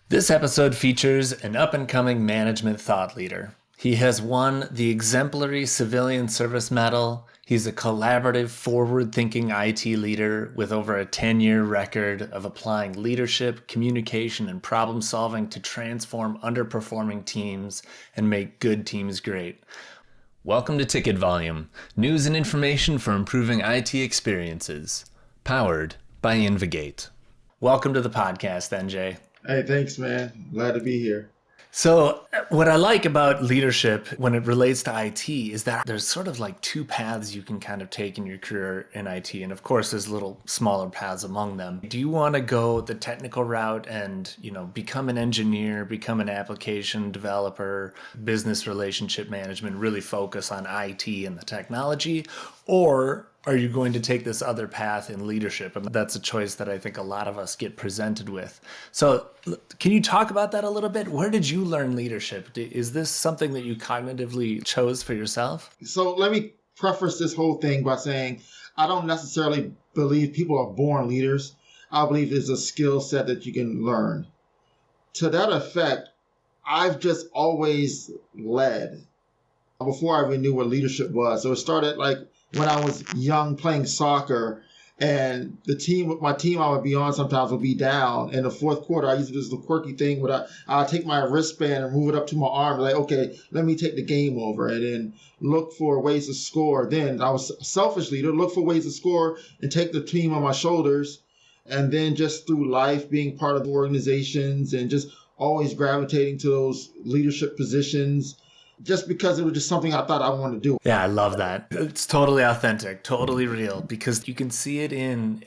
This episode features an up-and-coming management thought leader. He has won the Exemplary Civilian Service Medal. He's a collaborative, forward-thinking IT leader with over a 10-year record of applying leadership, communication, and problem-solving to transform underperforming teams and make good teams great. Welcome to Ticket Volume, news and information for improving IT experiences. Powered by InvGate. Welcome to the podcast, NJ. Hey, thanks, man. Glad to be here. So what I like about leadership when it relates to IT is that there's sort of like two paths you can kind of take in your career in IT. And of course, there's little smaller paths among them. Do you want to go the technical route and, become an engineer, become an application developer, business relationship management, really focus on IT and the technology? Or are you going to take this other path in leadership? And that's a choice that I think a lot of us get presented with. So can you talk about that a little bit? Where did you learn leadership? Is this something that you cognitively chose for yourself? So let me preface this whole thing by saying I don't necessarily believe people are born leaders. I believe it's a skill set that you can learn. To that effect, I've just always led before I even knew what leadership was. So it started like when I was young playing soccer, and my team I would be on sometimes would be down. In the fourth quarter, I used to do this quirky thing where I'd take my wristband and move it up to my arm, like, okay, let me take the game over, and then look for ways to score. Then I was a selfish leader, look for ways to score and take the team on my shoulders. And then just through life, being part of organizations and just always gravitating to those leadership positions, just because it was just something I thought I wanted to do. Yeah, I love that. It's totally authentic, totally real, because you can see it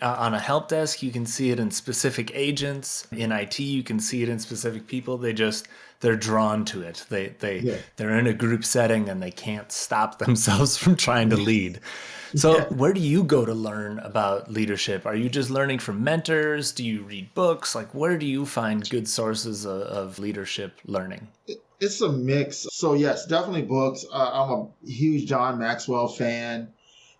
on a help desk. You can see it in specific agents. In IT, you can see it in specific people. They're drawn to it. They're in a group setting and they can't stop themselves from trying to lead. So where do you go to learn about leadership? Are you just learning from mentors? Do you read books? Like, where do you find good sources of leadership learning? It's a mix. So yes, definitely books. I'm a huge John Maxwell fan.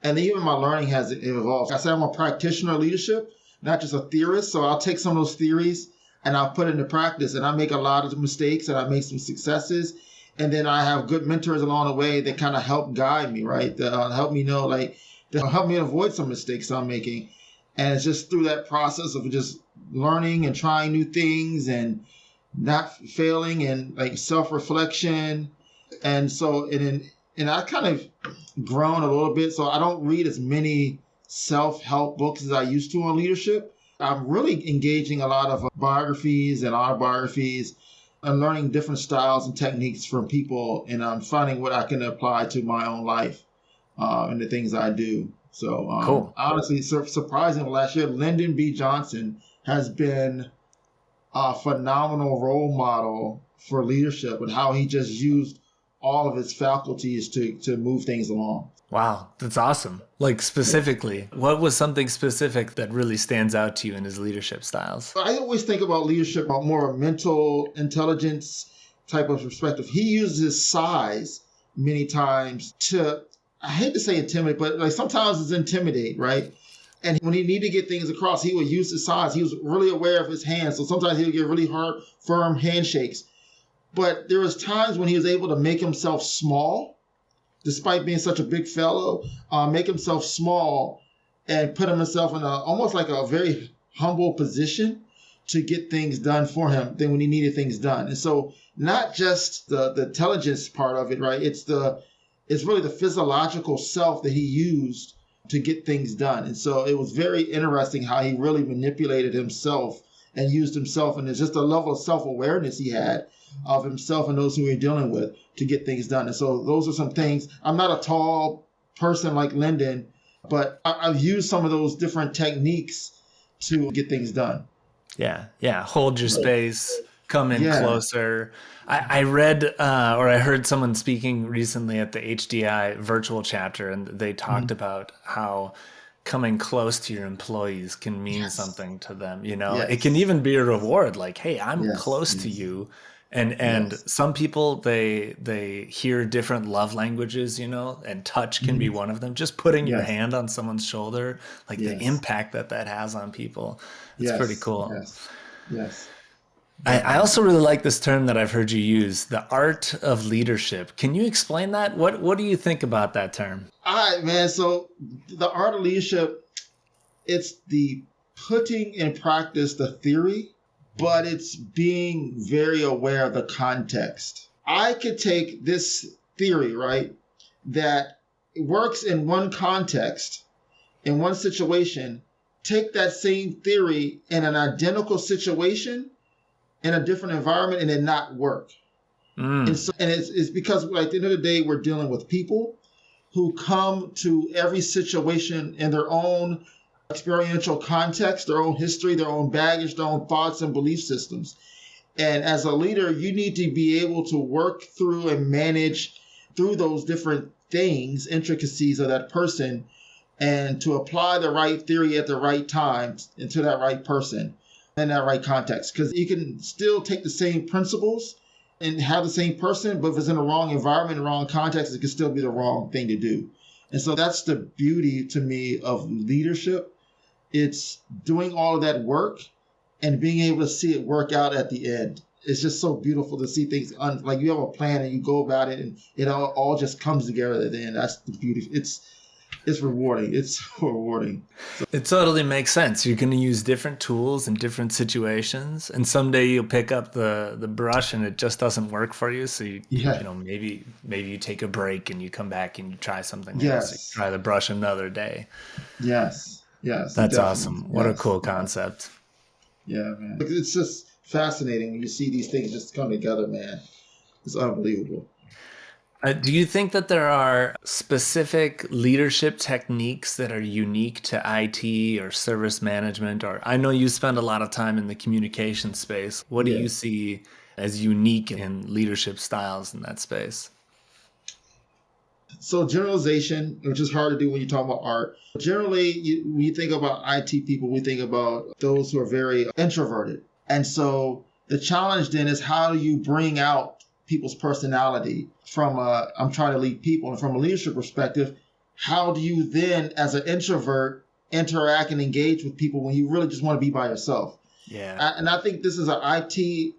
And even my learning has evolved. I say I'm a practitioner of leadership, not just a theorist. So I'll take some of those theories and I'll put it into practice. And I make a lot of mistakes and I make some successes. And then I have good mentors along the way that kind of help guide me, right? That help me know, that help me avoid some mistakes I'm making. And it's just through that process of just learning and trying new things and not failing and like self-reflection. And so, and I kind of grown a little bit. So I don't read as many self-help books as I used to on leadership. I'm really engaging a lot of biographies and autobiographies and learning different styles and techniques from people. And I'm finding what I can apply to my own life and the things I do. So Cool. Honestly, surprisingly, last year, Lyndon B. Johnson has been a phenomenal role model for leadership and how he just used all of his faculties to move things along. Wow, that's awesome. Like specifically, what was something specific that really stands out to you in his leadership styles? I always think about leadership about more of a mental intelligence type of perspective. He uses his size many times to, I hate to say intimidate, but like sometimes it's intimidate, right? And when he needed to get things across, he would use his size. He was really aware of his hands. So sometimes he would get really hard, firm handshakes. But there was times when he was able to make himself small, despite being such a big fellow, make himself small and put himself in almost like a very humble position to get things done for him then when he needed things done. And so not just the intelligence part of it, right? It's really the physiological self that he used to get things done. And so it was very interesting how he really manipulated himself and used himself. And there's just a level of self-awareness he had of himself and those who he was dealing with to get things done. And so those are some things. I'm not a tall person like Lyndon, but I've used some of those different techniques to get things done. Yeah. Hold your space, come in closer. I read or I heard someone speaking recently at the HDI virtual chapter, and they talked about how coming close to your employees can mean something to them. It can even be a reward, like, hey, I'm close to you. And some people, they hear different love languages, and touch can be one of them. Just putting your hand on someone's shoulder, like the impact that has on people. It's pretty cool. Yes. I also really like this term that I've heard you use, the art of leadership. Can you explain that? What do you think about that term? All right, man. So the art of leadership, it's the putting in practice the theory, but it's being very aware of the context. I could take this theory, right, that works in one context, in one situation, take that same theory in an identical situation in a different environment and it not work. And so, and it's because at the end of the day, we're dealing with people who come to every situation in their own experiential context, their own history, their own baggage, their own thoughts and belief systems. And as a leader, you need to be able to work through and manage through those different things, intricacies of that person, and to apply the right theory at the right time into that right person in that right context. Because you can still take the same principles and have the same person, but if it's in the wrong environment, the wrong context, it can still be the wrong thing to do. And so that's the beauty to me of leadership. It's doing all of that work and being able to see it work out at the end. It's just so beautiful to see things like you have a plan and you go about it and it all just comes together at the end. That's the beauty. It's rewarding. It's rewarding. It totally makes sense. You're going to use different tools in different situations, and someday you'll pick up the brush and it just doesn't work for you. So maybe you take a break and you come back and you try something else. You try the brush another day. Yes. That's definitely. awesome. What a cool concept. Yeah, man. It's just fascinating when you see these things just come together, man. It's unbelievable. Do you think that there are specific leadership techniques that are unique to IT or service management? Or I know you spend a lot of time in the communication space. What do you see as unique in leadership styles in that space? So generalization, which is hard to do when you talk about art. Generally, when you think about IT people, we think about those who are very introverted. And so the challenge then is how do you bring out people's personality from I'm trying to lead people, and from a leadership perspective, how do you then as an introvert interact and engage with people when you really just want to be by yourself? And I think this is an IT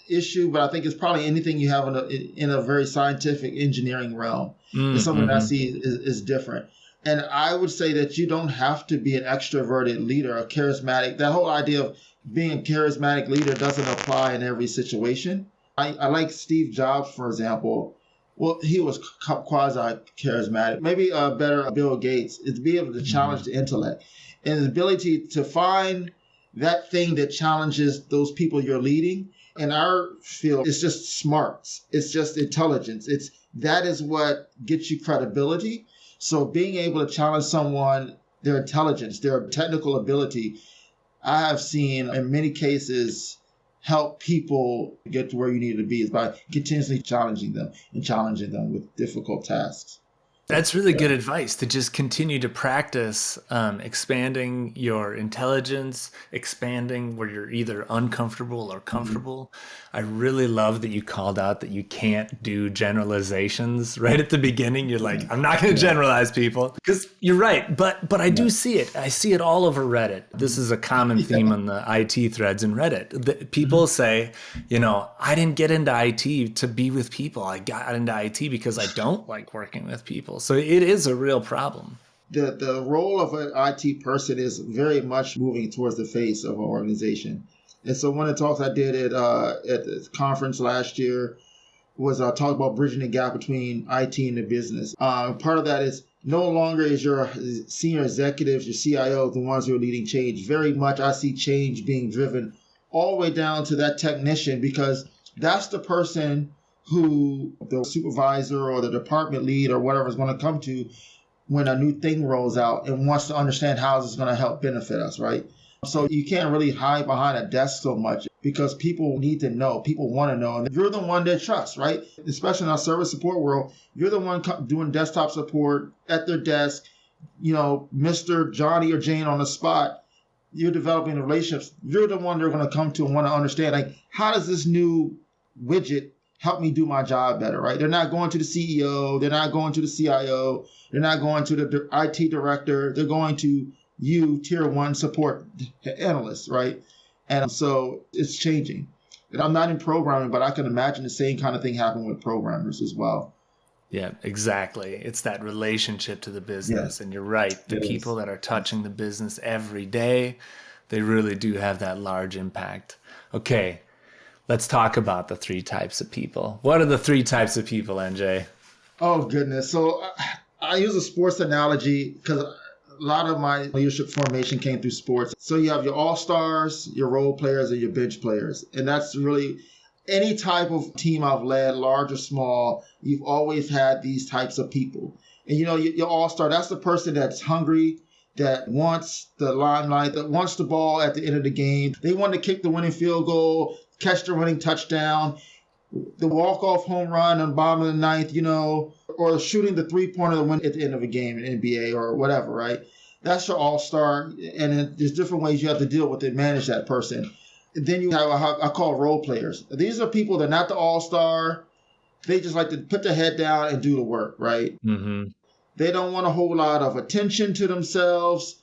issue, but I think it's probably anything you have in a very scientific engineering realm. It's something that I see is different. And I would say that you don't have to be an extroverted leader, a charismatic. That whole idea of being a charismatic leader doesn't apply in every situation. I like Steve Jobs, for example. Well, he was quasi-charismatic. Maybe better Bill Gates is to be able to challenge the intellect and the ability to find that thing that challenges those people you're leading. In our field, it's just smarts. It's just intelligence. That is what gets you credibility. So being able to challenge someone, their intelligence, their technical ability, I have seen in many cases help people get to where you need to be is by continuously challenging them with difficult tasks. That's really good advice, to just continue to practice expanding your intelligence, expanding where you're either uncomfortable or comfortable. I really love that you called out that you can't do generalizations right at the beginning. You're like, I'm not going to generalize people, because you're right. But I do see it. I see it all over Reddit. This is a common theme on the IT threads in Reddit. People say, I didn't get into IT to be with people. I got into IT because I don't like working with people. So it is a real problem. The role of an IT person is very much moving towards the face of an organization. And so one of the talks I did at the conference last year was talk about bridging the gap between IT and the business. Part of that is no longer is your senior executives, your CIO, the ones who are leading change. Very much I see change being driven all the way down to that technician, because that's the person who the supervisor or the department lead or whatever is going to come to when a new thing rolls out and wants to understand how this is going to help benefit us, right? So you can't really hide behind a desk so much, because people need to know. People want to know. And you're the one they trust, right? Especially in our service support world, you're the one doing desktop support at their desk, Mr. Johnny or Jane on the spot. You're developing relationships. You're the one they're going to come to and want to understand, like, how does this new widget help me do my job better, right? They're not going to the CEO. They're not going to the CIO. They're not going to the IT director. They're going to you, tier one support analyst, right? And so it's changing. And I'm not in programming, but I can imagine the same kind of thing happen with programmers as well. Yeah, exactly. It's that relationship to the business. Yes, And you're right. The yes. people that are touching the business every day, they really do have that large impact. Okay, let's talk about the three types of people. What are the three types of people, NJ? Oh, goodness. So I use a sports analogy because a lot of my leadership formation came through sports. So you have your all-stars, your role players, and your bench players. And that's really any type of team I've led, large or small, you've always had these types of people. And your all-star, that's the person that's hungry, that wants the limelight, that wants the ball at the end of the game. They want to kick the winning field goal, catch the winning touchdown, the walk-off home run on bottom of the ninth, or shooting the three-pointer to win at the end of a game in NBA or whatever, right? That's your all-star, and then there's different ways you have to deal with it, manage that person. Then you have, I call role players. These are people that are not the all-star. They just like to put their head down and do the work, right? Mm-hmm. They don't want a whole lot of attention to themselves.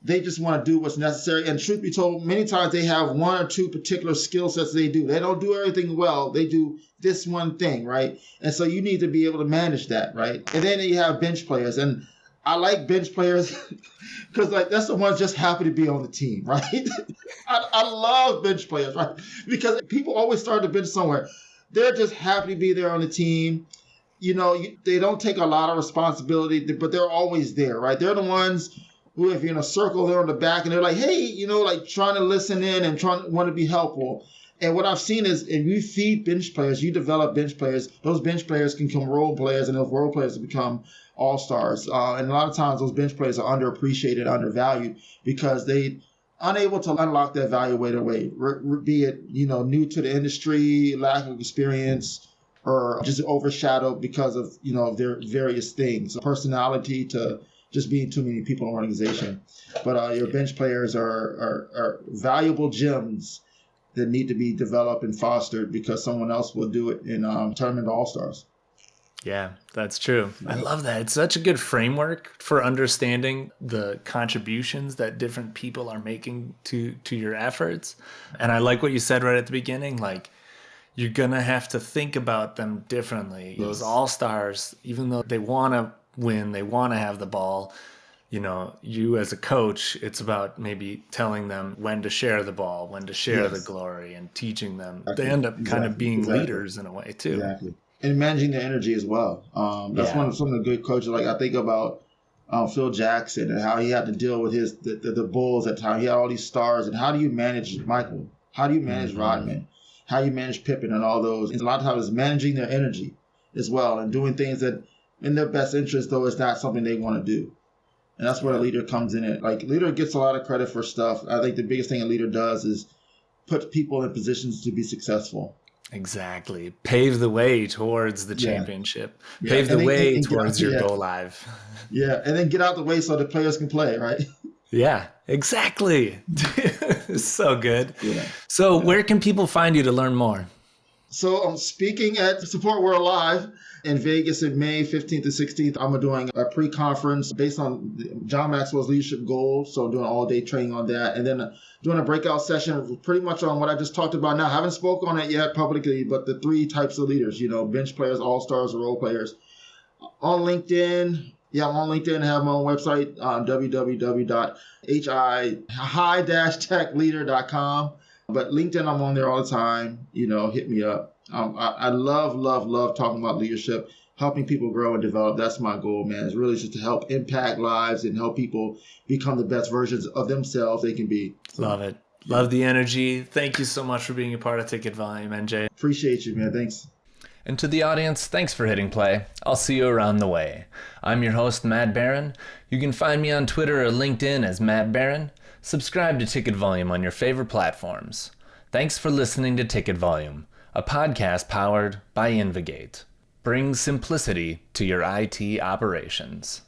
They just want to do what's necessary. And truth be told, many times they have one or two particular skill sets they do. They don't do everything well. They do this one thing, right? And so you need to be able to manage that, right? And then you have bench players. And I like bench players because that's the ones just happy to be on the team, right? I love bench players, right? Because people always start the bench somewhere. They're just happy to be there on the team. They don't take a lot of responsibility, but they're always there, right? They're the ones who, if you're in a circle, they're on the back and they're like, hey, trying to listen in and want to be helpful. And what I've seen is if you feed bench players, you develop bench players, those bench players can become role players, and those role players become all-stars. And a lot of times those bench players are underappreciated, undervalued, because they unable to unlock their value right away, be it, new to the industry, lack of experience, or just overshadowed because of, their various things, personality to just being too many people in an organization. But your bench players are valuable gems that need to be developed and fostered because someone else will do it and turn them into all-stars. Yeah, that's true. I love that. It's such a good framework for understanding the contributions that different people are making to your efforts. And I like what you said right at the beginning, like you're going to have to think about them differently. Those all-stars, even though they want to win, they want to have the ball, you as a coach, it's about maybe telling them when to share the ball, when to share the glory, and teaching them. They end up kind of being leaders in a way too. Exactly. And managing their energy as well. That's one of some of the good coaches. Like I think about Phil Jackson and how he had to deal with the Bulls at times. He had all these stars. And how do you manage Michael? How do you manage Rodman? How do you manage Pippen and all those? And a lot of times it's managing their energy as well and doing things that in their best interest, though it's not something they want to do. And that's where a leader comes in. Leader gets a lot of credit for stuff. I think the biggest thing a leader does is put people in positions to be successful. Exactly. Pave the way towards the championship. Yeah. Pave the way towards your go live. Yeah. And then get out the way so the players can play, right? Yeah, exactly. So good. Yeah. So where can people find you to learn more? So I'm speaking at Support World Live in Vegas in May 15th to 16th. I'm doing a pre-conference based on John Maxwell's leadership goals. So I'm doing all-day training on that. And then doing a breakout session pretty much on what I just talked about now. I haven't spoken on it yet publicly, but the three types of leaders, bench players, all-stars, or role players. On LinkedIn. Yeah, I'm on LinkedIn. I have my own website, www.hi-techleader.com. But LinkedIn, I'm on there all the time. Hit me up. I love talking about leadership, helping people grow and develop. That's my goal, man. It's really just to help impact lives and help people become the best versions of themselves they can be. Love it. Love the energy. Thank you so much for being a part of Ticket Volume, NJ. Appreciate you, man. Thanks. And to the audience, thanks for hitting play. I'll see you around the way. I'm your host, Matt Barron. You can find me on Twitter or LinkedIn as Matt Barron. Subscribe to Ticket Volume on your favorite platforms. Thanks for listening to Ticket Volume, a podcast powered by InvGate. Bring simplicity to your IT operations.